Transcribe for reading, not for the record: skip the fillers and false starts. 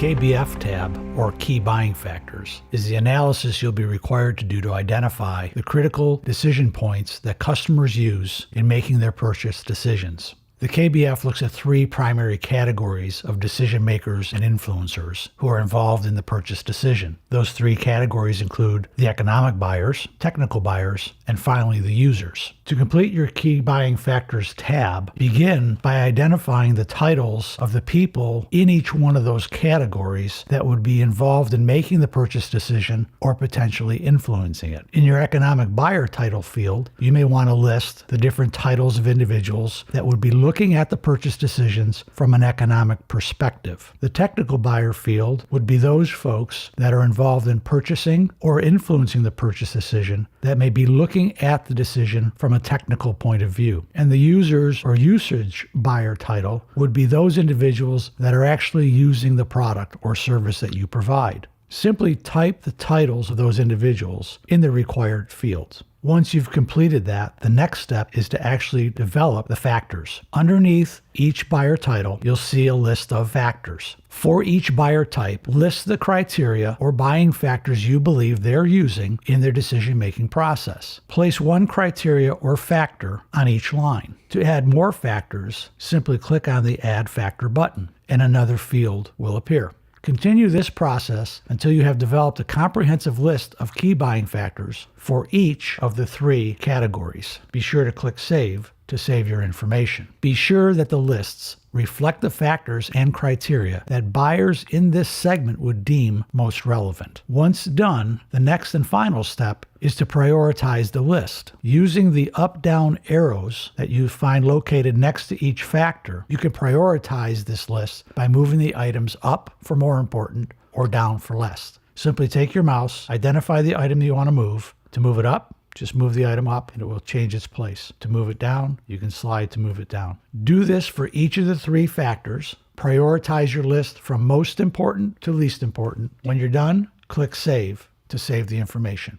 KBF tab, or Key Buying Factors, is the analysis you'll be required to do to identify the critical decision points that customers use in making their purchase decisions. The KBF looks at three primary categories of decision makers and influencers who are involved in the purchase decision. Those three categories include the economic buyers, technical buyers, and finally the users. To complete your Key Buying Factors tab, begin by identifying the titles of the people in each one of those categories that would be involved in making the purchase decision or potentially influencing it. In your economic buyer title field, you may want to list the different titles of individuals that would be looking at the purchase decisions from an economic perspective. The technical buyer field would be those folks that are involved in purchasing or influencing the purchase decision that may be looking at the decision from a technical point of view. And the users or usage buyer title would be those individuals that are actually using the product or service that you provide. Simply type the titles of those individuals in the required fields. Once you've completed that, the next step is to actually develop the factors. Underneath each buyer title, you'll see a list of factors. For each buyer type, list the criteria or buying factors you believe they're using in their decision-making process. Place one criteria or factor on each line. To add more factors, simply click on the Add Factor button, and another field will appear. Continue this process until you have developed a comprehensive list of key buying factors for each of the three categories. Be sure to click Save to save your information. Be sure that the lists reflect the factors and criteria that buyers in this segment would deem most relevant. Once done, the next and final step is to prioritize the list. Using the up-down arrows that you find located next to each factor, you can prioritize this list by moving the items up for more important or down for less. Simply take your mouse, identify the item you want to move. To move it up, just move the item up and it will change its place. To move it down, you can slide to move it down. Do this for each of the three factors. Prioritize your list from most important to least important. When you're done, click Save to save the information.